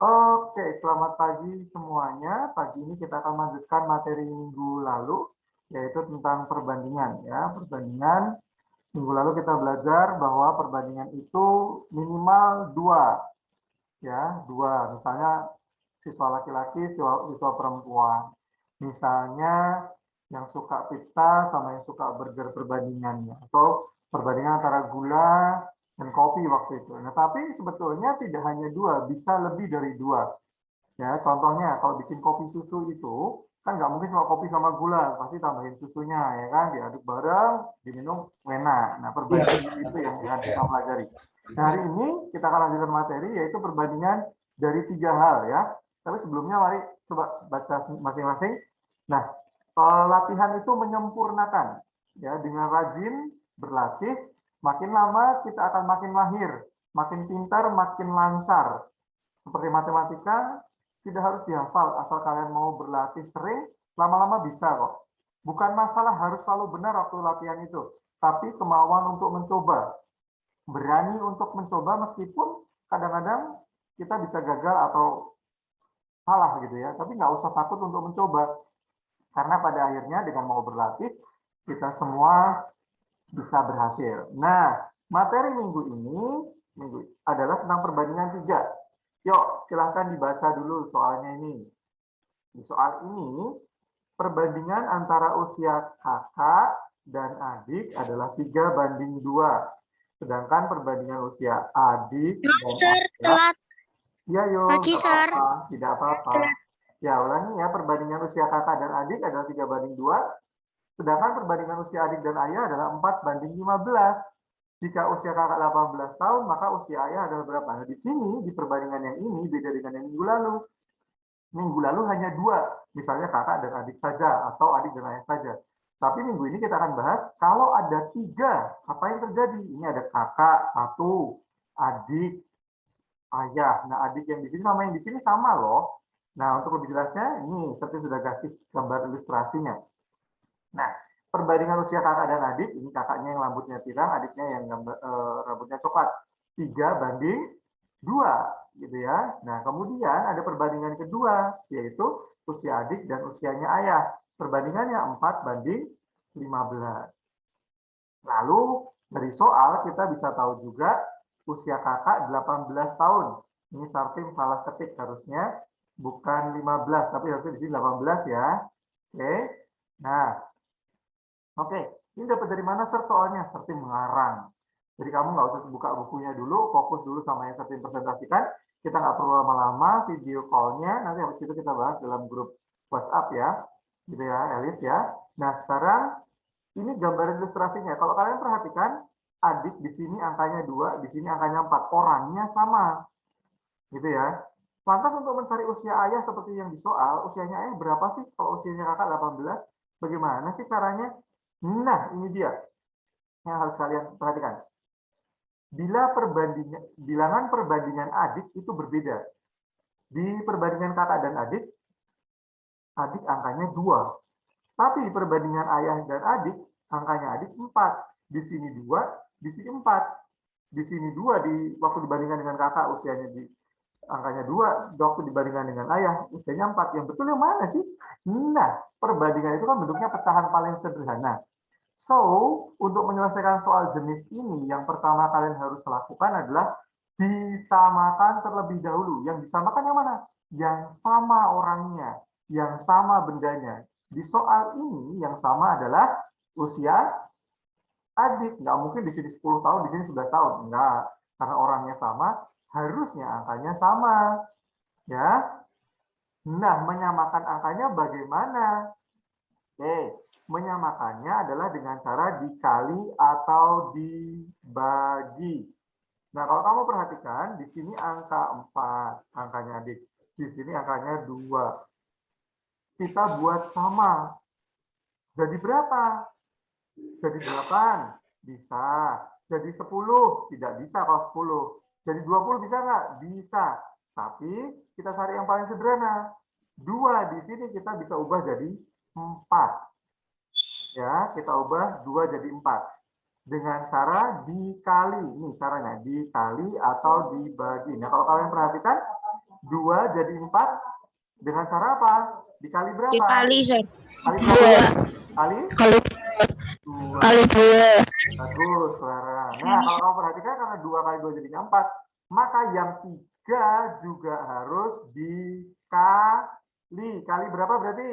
Oke, selamat pagi semuanya. Pagi ini kita akan melanjutkan materi minggu lalu, yaitu tentang perbandingan. Ya, perbandingan. Minggu lalu kita belajar bahwa perbandingan itu minimal dua, ya, dua. Misalnya siswa laki-laki, siswa perempuan. Misalnya yang suka pizza sama yang suka burger perbandingannya, atau perbandingan antara gula dan kopi waktu itu. Nah, tapi sebetulnya tidak hanya dua, bisa lebih dari dua. Ya, contohnya kalau bikin kopi susu itu kan nggak mungkin cuma kopi sama gula, pasti tambahin susunya ya kan, diaduk bareng, diminum enak. Nah, perbandingan itu yang akan kita pelajari. Nah, hari ini kita akan lanjutkan materi yaitu perbandingan dari tiga hal ya. Tapi sebelumnya mari coba baca masing-masing. Nah, latihan itu menyempurnakan ya, dengan rajin berlatih, makin lama kita akan makin mahir, makin pintar, makin lancar. Seperti matematika, tidak harus dihafal, asal kalian mau berlatih sering, lama-lama bisa kok. Bukan masalah harus selalu benar waktu latihan itu, tapi kemauan untuk mencoba. Berani untuk mencoba meskipun kadang-kadang kita bisa gagal atau salah gitu ya, tapi nggak usah takut untuk mencoba. Karena pada akhirnya dengan mau berlatih, kita semua bisa berhasil. Nah, materi minggu adalah tentang perbandingan tiga. Yuk, silahkan dibaca dulu soalnya ini. Di soal ini, perbandingan antara usia kakak dan adik adalah 3:2. Sedangkan perbandingan usia adik dan Sir, ayah, telat. ya yuk, Pagi, nggak Sir. apa-apa, tidak apa-apa. Ya, ulangi ya, perbandingan usia kakak dan adik adalah 3:2, sedangkan perbandingan usia adik dan ayah adalah 4:15. Jika usia kakak 18 tahun, maka usia ayah adalah berapa? Nah, di sini, di perbandingan yang ini, beda dengan yang minggu lalu. Minggu lalu hanya dua, misalnya kakak dan adik saja, atau adik dan ayah saja. Tapi minggu ini kita akan bahas, kalau ada tiga, apa yang terjadi? Ini ada kakak, satu, adik, ayah. Nah, adik yang di sini sama yang di sini sama loh. Nah, untuk lebih jelasnya, ini seperti sudah kasih gambar ilustrasinya. Nah, perbandingan usia kakak dan adik, ini kakaknya yang rambutnya pirang, adiknya yang rambutnya coklat. 3:2, gitu ya. Nah, kemudian ada perbandingan kedua, yaitu usia adik dan usianya ayah. Perbandingannya 4:15. Lalu, dari soal kita bisa tahu juga usia kakak 18 tahun. Ini Sartim salah ketik harusnya, bukan 15, tapi harusnya di sini 18 ya. Oke. Nah, oke, ini dapat dari mana Sir soalnya? Seperti mengarang. Jadi kamu nggak usah buka bukunya dulu, fokus dulu sama yang Sertim presentasikan. Kita nggak perlu lama-lama, video call-nya, nanti habis itu kita bahas dalam grup WhatsApp ya. Gitu ya, Elis ya. Nah, sekarang ini gambar ilustrasinya. Kalau kalian perhatikan, adik di sini angkanya 2, di sini angkanya 4. Orangnya sama. Gitu ya. Lantas untuk mencari usia ayah seperti yang di soal, usianya ayah berapa sih? Kalau usianya kakak 18, bagaimana sih caranya? Nah, ini dia yang harus kalian perhatikan. Bilangan perbandingan adik itu berbeda. Di perbandingan kakak dan adik, adik angkanya 2. Tapi perbandingan ayah dan adik, angkanya adik 4. Di sini 2, di sini 4. Di sini 2 waktu dibandingkan dengan kakak usianya angkanya 2, waktu dibandingkan dengan ayah usianya 4. Yang betul yang mana sih? Nah, perbandingan itu kan bentuknya pecahan paling sederhana. So, untuk menyelesaikan soal jenis ini, yang pertama kalian harus lakukan adalah disamakan terlebih dahulu. Yang disamakan yang mana? Yang sama orangnya, yang sama bendanya. Di soal ini, yang sama adalah usia adik. Nggak mungkin di sini 10 tahun, di sini 11 tahun. Enggak. Karena orangnya sama, harusnya angkanya sama. Ya. Nah, menyamakan angkanya bagaimana? Oke, menyamakannya adalah dengan cara dikali atau dibagi. Nah, kalau kamu perhatikan, di sini angka 4, angkanya adik. Di sini angkanya 2. Kita buat sama. Jadi berapa? Jadi 8? Bisa. Jadi 10? Tidak bisa kalau 10. Jadi 20 bisa nggak? Bisa. Tapi kita cari yang paling sederhana. 2 di sini kita bisa ubah jadi 4. Ya, kita ubah 2 jadi 4. Dengan cara dikali. Ini caranya, dikali atau dibagi. Nah, kalau kalian perhatikan, 2 jadi 4 dengan cara apa? Dikali berapa? Dikali, Sir. Kali berapa? Kali? Kali 2. kali 2. Bagus, Clara. Nah, kalau kamu perhatikan karena 2 kali 2 jadi 4, maka yang 3 juga harus dikali. Kali berapa berarti?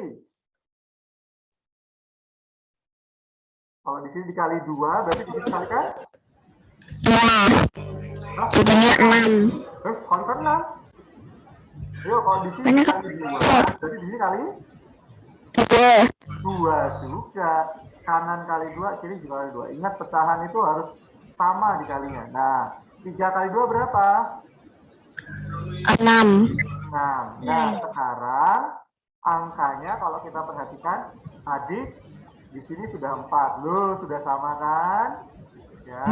Kalau di sini dikali 2, berarti di sini kalikan? 6. Jadinya 6. Kalikan 6. Ayo, kalau di sini dikali 2, berarti di sini kali 2 juga. Kanan kali 2, kiri juga kali 2. Ingat pecahan itu harus sama dikalinya. Nah, 3 kali 2 berapa? 6. 6. Nah, sekarang angkanya kalau kita perhatikan, adik di sini sudah 4. Loh, sudah sama kan? Ya.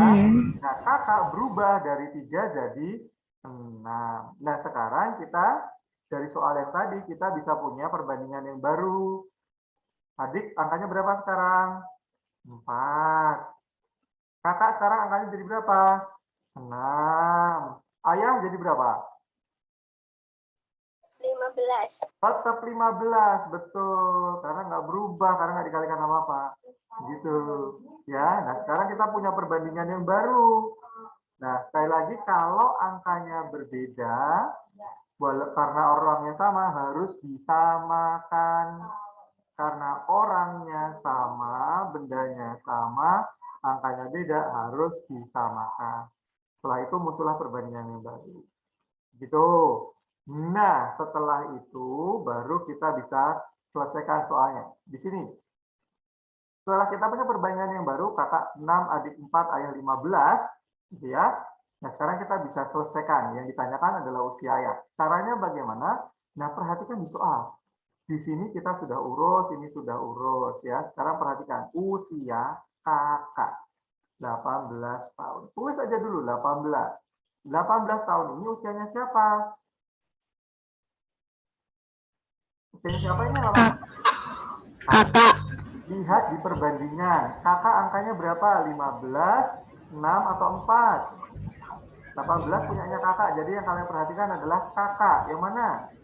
Nah, kakak berubah dari 3 jadi 6. Nah, sekarang kita dari soal yang tadi kita bisa punya perbandingan yang baru. Adik, angkanya berapa sekarang? 4. Kakak sekarang angkanya jadi berapa? 6. Ayah jadi berapa? 15. Tetap 15, betul. Karena nggak berubah, karena nggak dikalikan apa-apa. Gitu. Ya, nah sekarang kita punya perbandingan yang baru. Nah, sekali lagi kalau angkanya berbeda, karena orangnya sama, harus disamakan. Karena orangnya sama, bendanya sama, angkanya beda, harus disamakan. Setelah itu muncullah perbandingan yang baru. Gitu. Nah, setelah itu baru kita bisa selesaikan soalnya. Di sini. Setelah kita punya perbandingan yang baru, kakak 6, adik 4, ayah 15, gitu ya. Nah, sekarang kita bisa selesaikan. Yang ditanyakan adalah usia ayah. Caranya bagaimana? Nah, perhatikan di soal. Di sini kita sudah urus, ini sudah urus ya. Sekarang perhatikan usia kakak 18 tahun. Tulis aja dulu 18. 18 tahun ini usianya siapa? Usianya siapa ini? Kakak. Lihat di perbandingan. Kakak angkanya berapa? 15, 6 atau 4? 18 punyanya kakak. Jadi yang kalian perhatikan adalah kakak. Yang mana?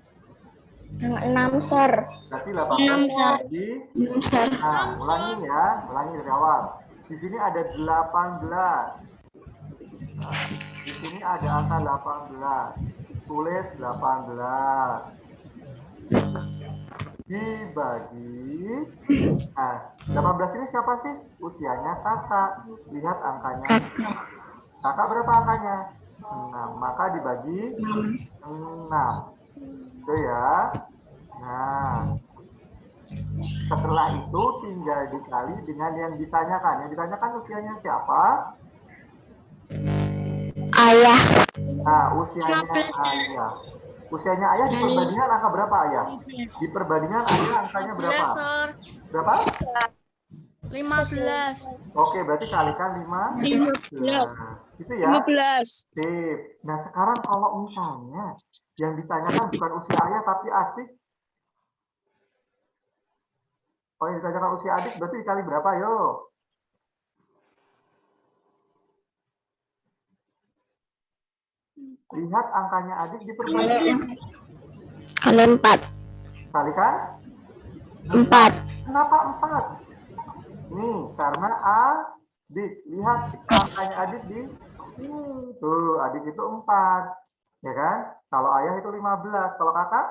Yang 6, Sir. Berarti 18 di 6. Ulangi ya, ulangi dari awal. Di sini ada 18. Nah, di sini ada angka 18. Tulis 18. Dibagi. Nah, 18 ini siapa sih? Usianya kakak. Lihat angkanya. Kakak berapa angkanya? 6. Maka dibagi 6. Itu ya. Nah, setelah itu tinggal dikali dengan yang ditanyakan. Yang ditanyakan usianya siapa? Ayah. Nah, usianya ayah. Usianya ayah di perbandingan angka berapa ayah? Di perbandingan ayah angkanya berapa? Berapa? 15. Oke, berarti kalikan 15. Itu ya. 15. Sip. Nah, sekarang kalau misalnya yang ditanyakan bukan usia ayah tapi adik. Kalau yang ditanyakan usia adik berarti dikali berapa, yo? Lihat angkanya adik di perbandingan. Kali 4. Kalikan? 4. Kenapa 4? Nih, karena adik. Lihat angkanya adik di sini. Tuh, adik itu 4. Ya kan? Kalau ayah itu 15. Kalau kakak?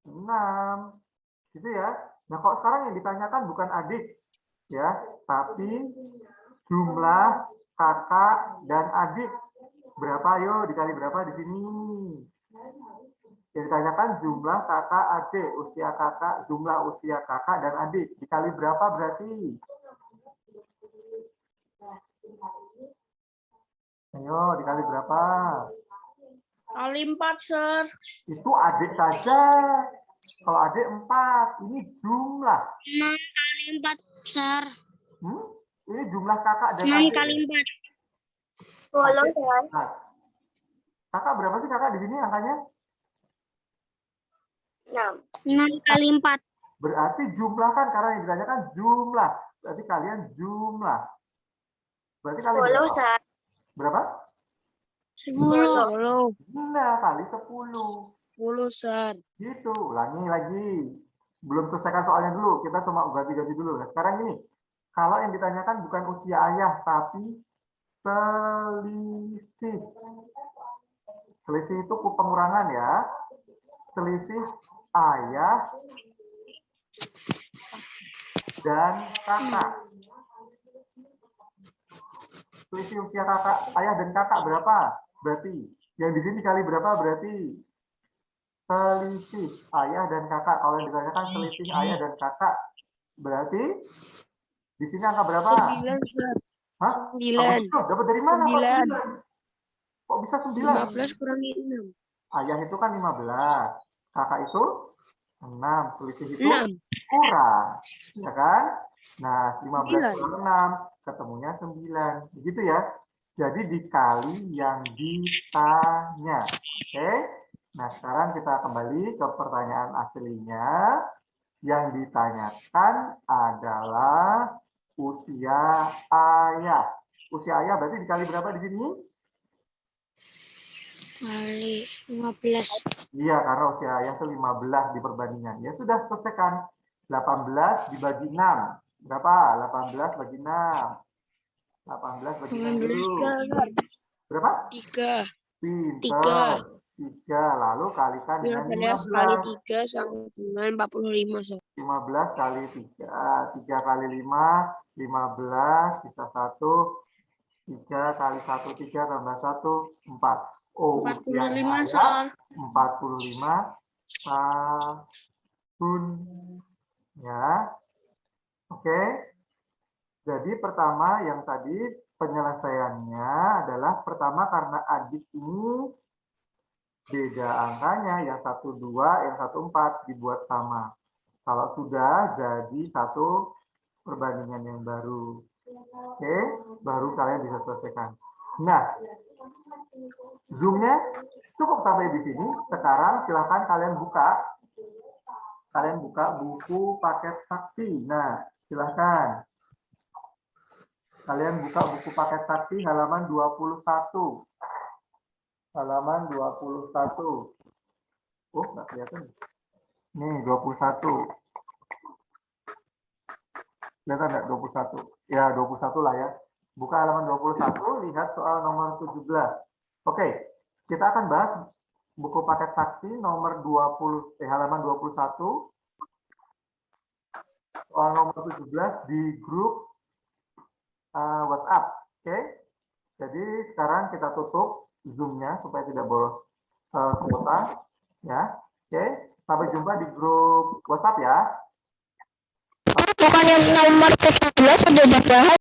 6. Gitu ya. Nah, kok sekarang yang ditanyakan bukan adik. Ya, tapi jumlah kakak dan adik. Berapa, yo? Dikali berapa di sini? Yang ditanyakan jumlah kakak adik, usia kakak, jumlah usia kakak dan adik. Dikali berapa berarti? Ayo, dikali berapa? Kali 4, Sir. Itu adik saja. Kalau adik 4, ini jumlah. 6 kali 4, Sir. Ini jumlah kakak dan 6 adik. kali 4. 10 kan? Nah, kakak berapa sih kakak di sini angkanya? 6. 6 kali 4. Berarti jumlah kan, karena yang ditanyakan jumlah. Berarti kalian jumlah. Berarti kali 10 berapa? Berapa? 10. Nah, kali 10. 20, Sir. Gitu, ulangi lagi. Belum selesaikan soalnya dulu, kita cuma ganti-ganti dulu. Nah, sekarang ini, kalau yang ditanyakan bukan usia ayah, tapi selisih. Selisih itu pengurangan ya. Selisih ayah dan kakak. Selisih usia kakak, ayah dan kakak berapa? Berarti yang di sini kali berapa berarti? Selisih ayah dan kakak. Kalau yang ditanyakan selisih ayah dan kakak, berarti di sini angka berapa? 9, Sir. Hah? 9. Dapat dari mana? 9. Kok bisa 9? 15 kurangi 6. Ayah itu kan 15. Kakak itu 6. Selisih itu 6. kurang. Ya kan? Nah, 15 9. kurang 6. Ketemunya 9. Begitu ya. Jadi dikali yang ditanya. Oke? Nah, sekarang kita kembali ke pertanyaan aslinya. Yang ditanyakan adalah usia ayah. Usia ayah berarti dikali berapa di sini? Kali 15. Iya, karena usia ayah itu 15 di perbandingan. Ya sudah, selesaikan. 18 dibagi 6. Berapa? 18 bagi 6. 18 bagi 6 dulu. Berapa? 3. Pinter. 3. Lalu kalikan dengan 15 kali 15. 3 sama dengan 45, Sir. 15 kali 3. 3 kali 5, 15. Sisa 1. 3 kali 1, 3 tambah 1, 4. Oh, 45, Sir. 45 tahun. Ya. Oke. Jadi pertama yang tadi penyelesaiannya adalah pertama karena adik ini beda angkanya, yang 1 2, yang 1 4 dibuat sama. Kalau sudah jadi satu perbandingan yang baru. Oke, baru kalian bisa selesaikan. Nah, Zoom-nya cukup sampai di sini. Sekarang silakan kalian buka. Kalian buka buku paket saksi. Nah, silakan. Kalian buka buku paket saksi halaman 21. Halaman 21. Oh, nggak kelihatan. Nih, 21. Kelihatan nggak 21? Ya, 21 lah ya. Buka halaman 21, lihat soal nomor 17. Oke, kita akan bahas buku paket saksi nomor 20, halaman 21. Soal nomor 17 di grup WhatsApp. Oke, jadi sekarang kita tutup Zoom-nya supaya tidak boros kuota. Ya, oke. Sampai jumpa di grup WhatsApp ya. Bukan yang nomor 17 sudah dibahas.